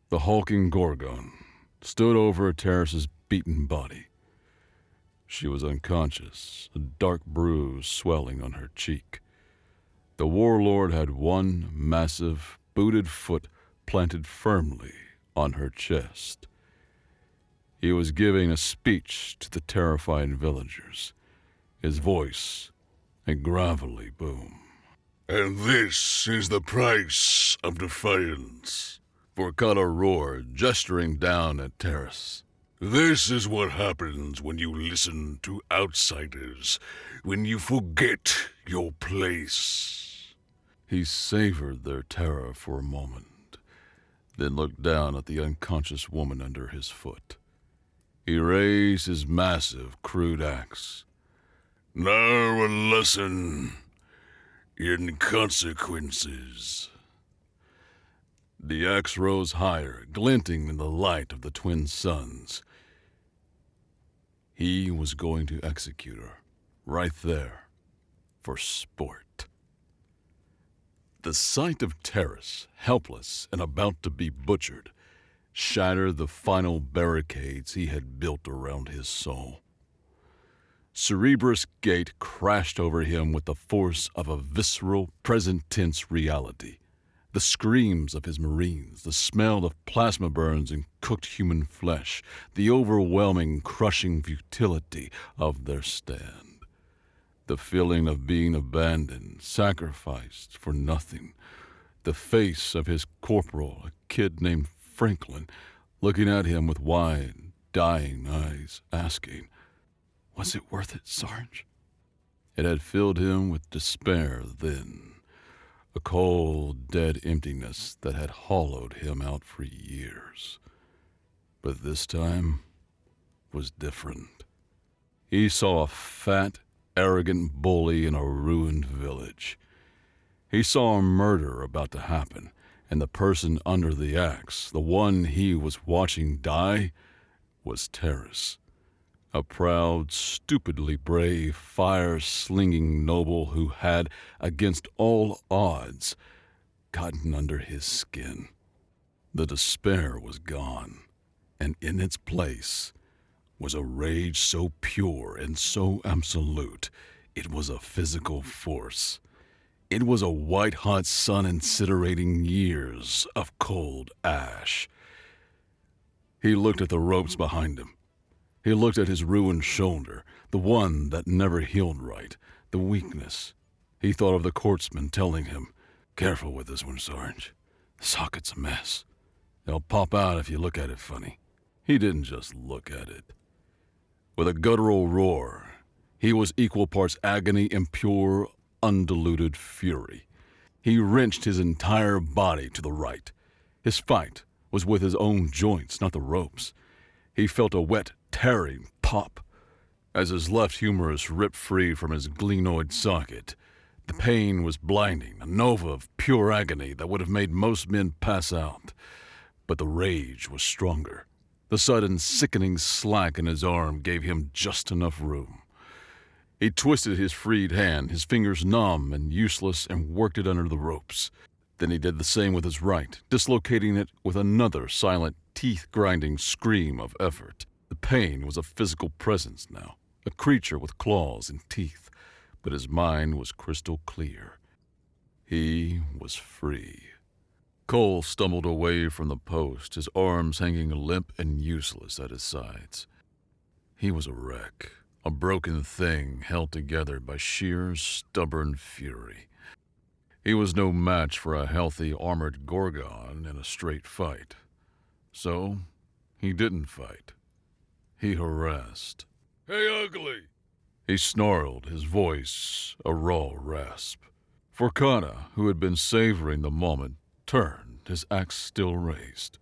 the hulking Gorgon, stood over Tarys' beaten body. She was unconscious, a dark bruise swelling on her cheek. The warlord had one massive, booted foot planted firmly on her chest. He was giving a speech to the terrified villagers, his voice a gravelly boom. And this is the price of defiance. Vorkata roared, gesturing down at Tarys. This is what happens when you listen to outsiders, when you forget your place. He savored their terror for a moment, then looked down at the unconscious woman under his foot. He raised his massive, crude axe. Now a lesson in consequences. The axe rose higher, glinting in the light of the twin suns. He was going to execute her, right there, for sport. The sight of Tarys, helpless and about to be butchered, shattered the final barricades he had built around his soul. Cerebrus Gate crashed over him with the force of a visceral, present-tense reality. The screams of his marines, the smell of plasma burns and cooked human flesh, the overwhelming, crushing futility of their stand. The feeling of being abandoned, sacrificed for nothing. The face of his corporal, a kid named Franklin, looking at him with wide, dying eyes, asking, "Was it worth it, Sarge?" It had filled him with despair then, a cold, dead emptiness that had hollowed him out for years. But this time was different. He saw a fat, arrogant bully in a ruined village. He saw a murder about to happen, and the person under the axe, the one he was watching die, was Tarys. A proud, stupidly brave, fire-slinging noble who had, against all odds, gotten under his skin. The despair was gone, and in its place was a rage so pure and so absolute, it was a physical force. It was a white-hot sun incinerating years of cold ash. He looked at the ropes behind him. He looked at his ruined shoulder, the one that never healed right, the weakness. He thought of the courtsman telling him, "Careful with this one, Sarge. The socket's a mess. It'll pop out if you look at it funny." He didn't just look at it. With a guttural roar, he was equal parts agony and pure, undiluted fury. He wrenched his entire body to the right. His fight was with his own joints, not the ropes. He felt a wet, tearing pop, As his left humerus ripped free from his glenoid socket, the pain was blinding, a nova of pure agony that would have made most men pass out. But the rage was stronger. The sudden, sickening slack in his arm gave him just enough room. He twisted his freed hand, his fingers numb and useless, and worked it under the ropes. Then he did the same with his right, dislocating it with another silent, teeth-grinding scream of effort. The pain was a physical presence now, a creature with claws and teeth, but his mind was crystal clear. He was free. Cole stumbled away from the post, his arms hanging limp and useless at his sides. He was a wreck, a broken thing held together by sheer, stubborn fury. He was no match for a healthy, armored Gorgon in a straight fight. So, he didn't fight. He harassed. Hey, ugly! He snarled, his voice a raw rasp. Forcada, who had been savoring the moment, turned, his axe still raised.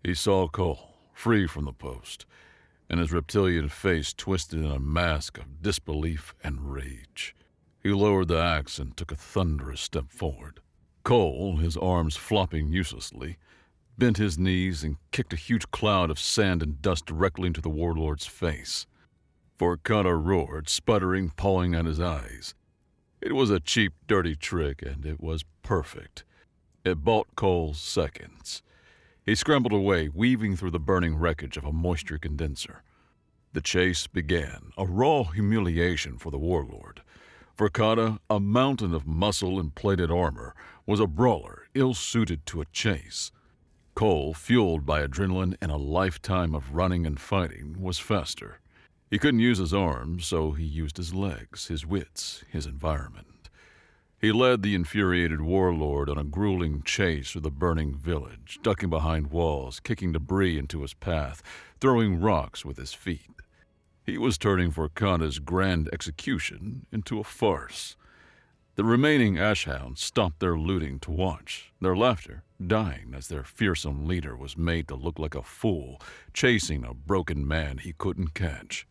He saw Cole, free from the post, and his reptilian face twisted in a mask of disbelief and rage. He lowered the axe and took a thunderous step forward. Cole, his arms flopping uselessly, bent his knees and kicked a huge cloud of sand and dust directly into the warlord's face. Forcada roared, sputtering, pawing at his eyes. It was a cheap, dirty trick, and it was perfect. It bought Cole seconds. He scrambled away, weaving through the burning wreckage of a moisture condenser. The chase began, a raw humiliation for the warlord. Forcada, a mountain of muscle and plated armor, was a brawler ill-suited to a chase. Cole, fueled by adrenaline and a lifetime of running and fighting, was faster. He couldn't use his arms, so he used his legs, his wits, his environment. He led the infuriated warlord on a grueling chase through the burning village, ducking behind walls, kicking debris into his path, throwing rocks with his feet. He was turning Forcada's grand execution into a farce. The remaining ashhounds stopped their looting to watch, their laughter dying as their fearsome leader was made to look like a fool, chasing a broken man he couldn't catch.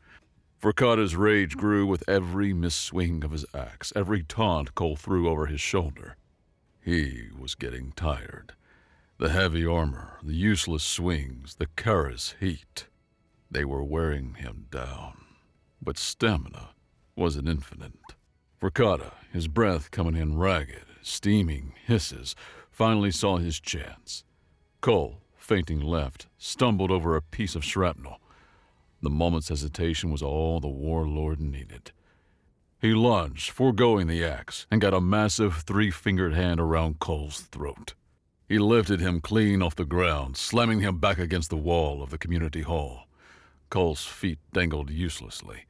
Forcada's rage grew with every misswing of his axe, every taunt Cole threw over his shoulder. He was getting tired. The heavy armor, the useless swings, the Tarys heat. They were wearing him down. But stamina wasn't infinite. Forcada, his breath coming in ragged, steaming hisses, finally saw his chance. Cole, fainting left, stumbled over a piece of shrapnel. The moment's hesitation was all the warlord needed. He lunged, foregoing the axe, and got a massive three-fingered hand around Cole's throat. He lifted him clean off the ground, slamming him back against the wall of the community hall. Cole's feet dangled uselessly.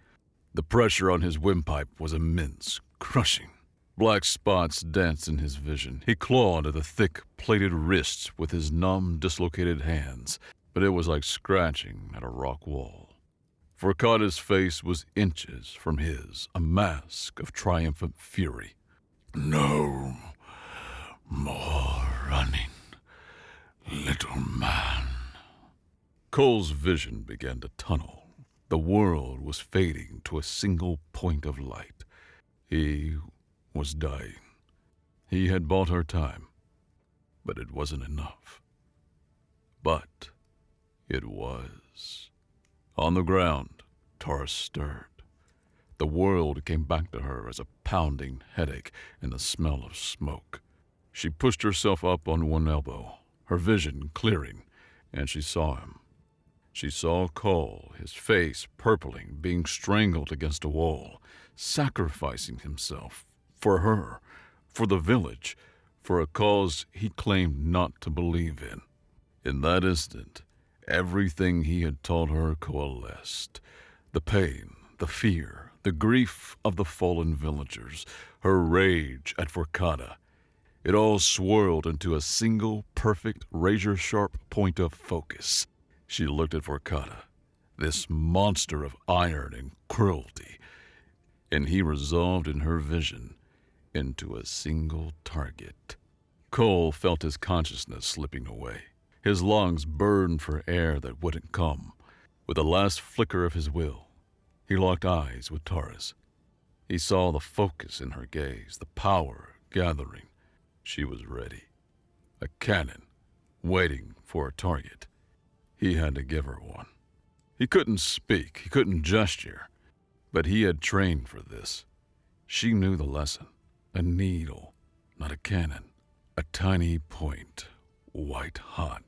The pressure on his windpipe was immense, crushing. Black spots danced in his vision. He clawed at the thick, plated wrists with his numb, dislocated hands, but it was like scratching at a rock wall. Forcada's face was inches from his, a mask of triumphant fury. No more running, little man. Cole's vision began to tunnel. The world was fading to a single point of light. He was dying. He had bought her time, but it wasn't enough. But it was. On the ground, Tarys stirred. The world came back to her as a pounding headache and the smell of smoke. She pushed herself up on one elbow, her vision clearing, and she saw him. She saw Cole, his face purpling, being strangled against a wall, sacrificing himself for her, for the village, for a cause he claimed not to believe in. In that instant, everything he had taught her coalesced. The pain, the fear, the grief of the fallen villagers, her rage at Forcada. It all swirled into a single, perfect, razor-sharp point of focus. She looked at Forcada, this monster of iron and cruelty, and he resolved in her vision into a single target. Cole felt his consciousness slipping away. His lungs burned for air that wouldn't come. With the last flicker of his will, He locked eyes with Tarys. He saw the focus in her gaze, the power gathering. She was ready. A cannon, waiting for a target. He had to give her one. He couldn't speak, he couldn't gesture, but he had trained for this. She knew the lesson. A needle, not a cannon. A tiny point, white hot.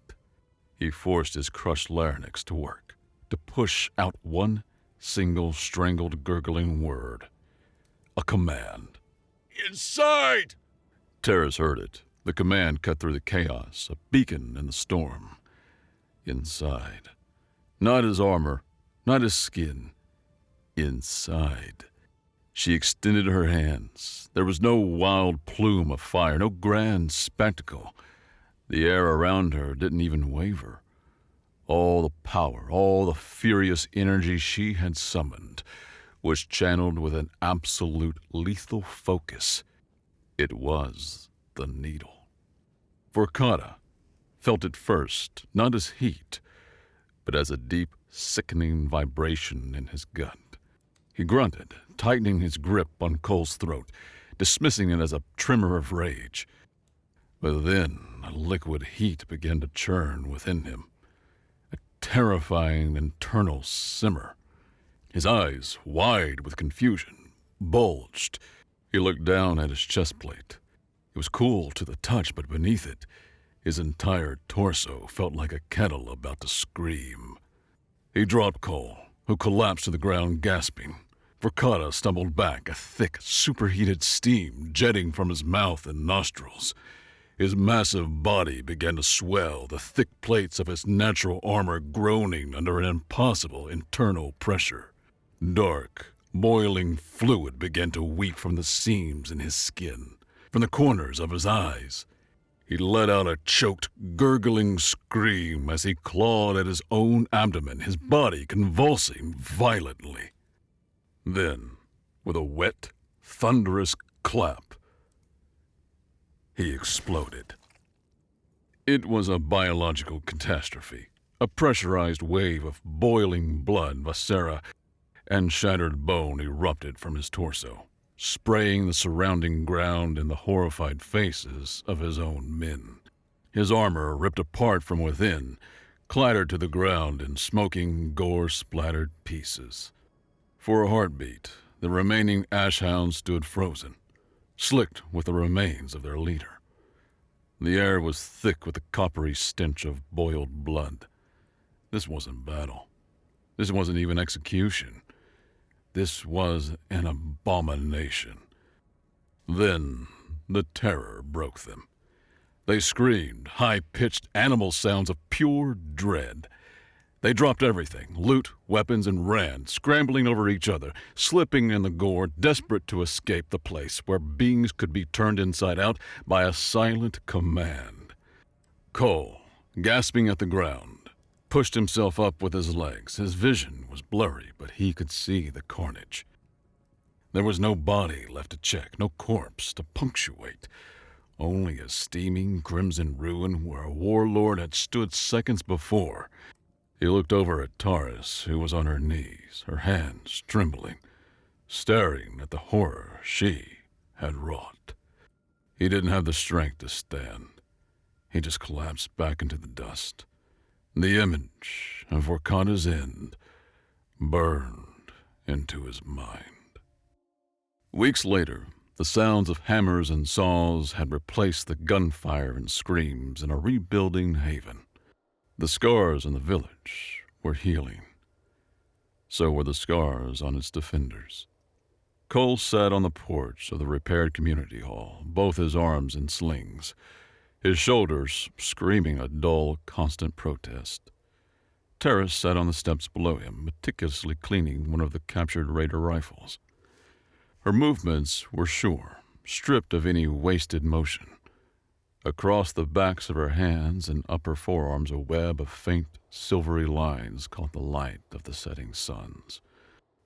He forced his crushed larynx to work, to push out one single strangled, gurgling word. A command. Inside! Tarys heard it. The command cut through the chaos, a beacon in the storm. Inside. Not his armor, not his skin. Inside. She extended her hands. There was no wild plume of fire, no grand spectacle. The air around her didn't even waver. All the power, all the furious energy she had summoned was channeled with an absolute lethal focus. It was the needle. Vorkata felt it first, not as heat, but as a deep, sickening vibration in his gut. He grunted, tightening his grip on Cole's throat, dismissing it as a tremor of rage. But then a liquid heat began to churn within him, a terrifying internal simmer. His eyes, wide with confusion, bulged. He looked down at his chest plate. It was cool to the touch, but beneath it, his entire torso felt like a kettle about to scream. He dropped Cole, who collapsed to the ground gasping. Vorkata stumbled back, a thick, superheated steam jetting from his mouth and nostrils. His massive body began to swell, the thick plates of his natural armor groaning under an impossible internal pressure. Dark, boiling fluid began to weep from the seams in his skin, from the corners of his eyes. He let out a choked, gurgling scream as he clawed at his own abdomen, his body convulsing violently. Then, with a wet, thunderous clap, he exploded. It was a biological catastrophe, a pressurized wave of boiling blood, viscera, and shattered bone erupted from his torso, spraying the surrounding ground in the horrified faces of his own men. His armor, ripped apart from within, clattered to the ground in smoking, gore-splattered pieces. For a heartbeat, the remaining ashhounds stood frozen, slicked with the remains of their leader. The air was thick with the coppery stench of boiled blood. This wasn't battle. This wasn't even execution. This was an abomination. Then the terror broke them. They screamed, high-pitched animal sounds of pure dread. They dropped everything, loot, weapons, and ran, scrambling over each other, slipping in the gore, desperate to escape the place where beings could be turned inside out by a silent command. Cole, gasping at the ground, pushed himself up with his legs. His vision was blurry, but he could see the carnage. There was no body left to check, no corpse to punctuate. Only a steaming crimson ruin where a warlord had stood seconds before. He looked over at Tarys, who was on her knees, her hands trembling, staring at the horror she had wrought. He didn't have the strength to stand. He just collapsed back into the dust. The image of Vorkata's end burned into his mind. Weeks later, the sounds of hammers and saws had replaced the gunfire and screams in a rebuilding haven. The scars in the village were healing. So were the scars on its defenders. Cole sat on the porch of the repaired community hall, both his arms in slings, his shoulders screaming a dull, constant protest. Tarys sat on the steps below him, meticulously cleaning one of the captured raider rifles. Her movements were sure, stripped of any wasted motion. Across the backs of her hands and upper forearms a web of faint, silvery lines caught the light of the setting suns,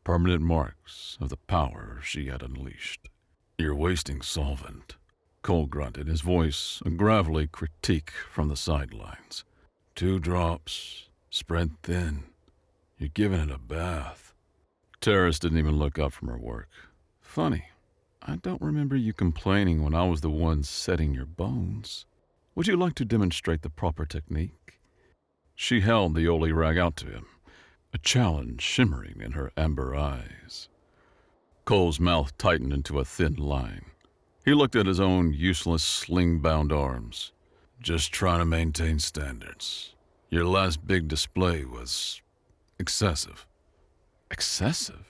permanent marks of the power she had unleashed. "You're wasting solvent," Cole grunted, his voice a gravelly critique from the sidelines. 2 drops, spread thin. You're giving it a bath." Tarys didn't even look up from her work. Funny, I don't remember you complaining when I was the one setting your bones. Would you like to demonstrate the proper technique? She held the Oli rag out to him, a challenge shimmering in her amber eyes. Cole's mouth tightened into a thin line. He looked at his own useless sling-bound arms. Just trying to maintain standards. Your last big display was excessive. Excessive?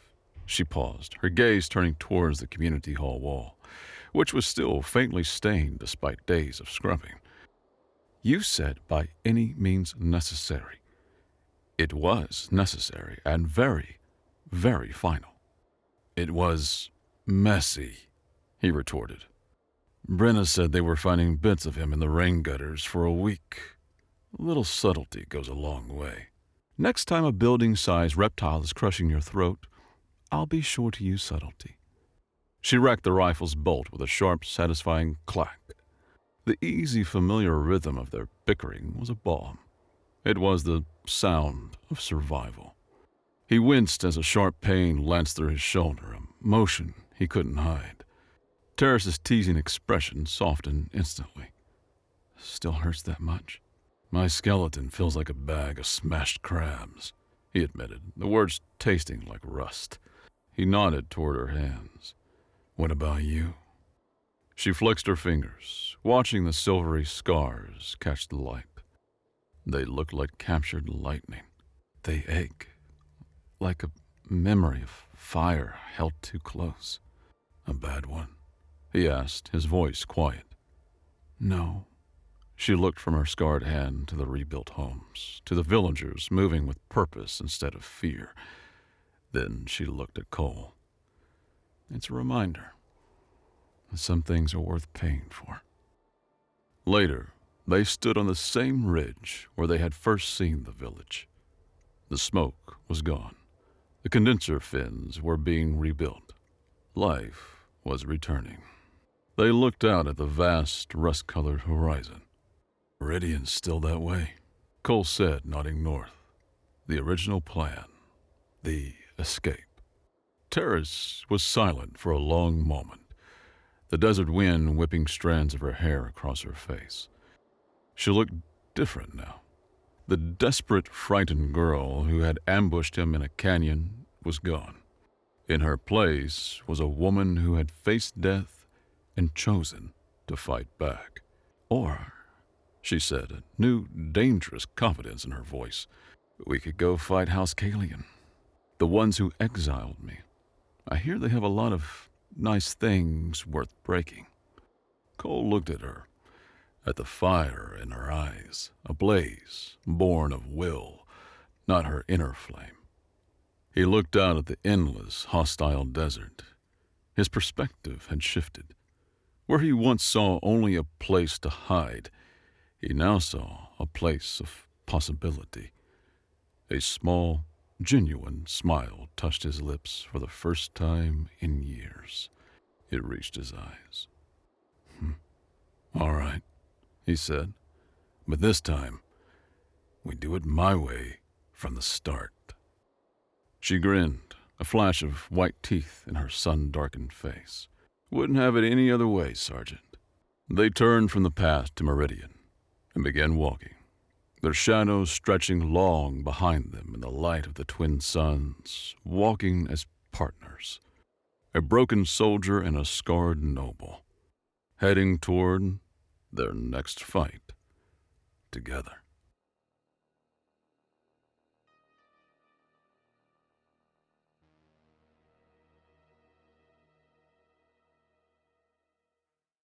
She paused, her gaze turning towards the community hall wall, which was still faintly stained despite days of scrubbing. You said by any means necessary. It was necessary and very, very final. It was messy, he retorted. Brenna said they were finding bits of him in the rain gutters for a week. A little subtlety goes a long way. Next time a building-sized reptile is crushing your throat, I'll be sure to use subtlety. She racked the rifle's bolt with a sharp, satisfying clack. The easy, familiar rhythm of their bickering was a balm. It was the sound of survival. He winced as a sharp pain lanced through his shoulder, a motion he couldn't hide. Tarys' teasing expression softened instantly. Still hurts that much? My skeleton feels like a bag of smashed crabs, he admitted, the words tasting like rust. He nodded toward her hands. What about you? She flexed her fingers, watching the silvery scars catch the light. They looked like captured lightning. They ache, like a memory of fire held too close. A bad one? He asked, his voice quiet. No. She looked from her scarred hand to the rebuilt homes, to the villagers moving with purpose instead of fear. Then she looked at Cole. It's a reminder that some things are worth paying for. Later, they stood on the same ridge where they had first seen the village. The smoke was gone. The condenser fins were being rebuilt. Life was returning. They looked out at the vast, rust-colored horizon. Meridian's still that way, Cole said, nodding north. The original plan. The escape. Tarys was silent for a long moment, the desert wind whipping strands of her hair across her face. She looked different now. The desperate, frightened girl who had ambushed him in a canyon was gone. In her place was a woman who had faced death and chosen to fight back. Or, she said, a new, dangerous confidence in her voice, we could go fight House Kalian. The ones who exiled me. I hear they have a lot of nice things worth breaking. Cole looked at her, at the fire in her eyes, a blaze born of will, not her inner flame. He looked out at the endless, hostile desert. His perspective had shifted. Where he once saw only a place to hide, he now saw a place of possibility. A small, genuine smile touched his lips for the first time in years. It reached his eyes. All right, he said, but this time, we do it my way from the start. She grinned, a flash of white teeth in her sun-darkened face. Wouldn't have it any other way, Sergeant. They turned from the path to Meridian and began walking, their shadows stretching long behind them in the light of the twin suns, walking as partners. A broken soldier and a scarred noble, heading toward their next fight together.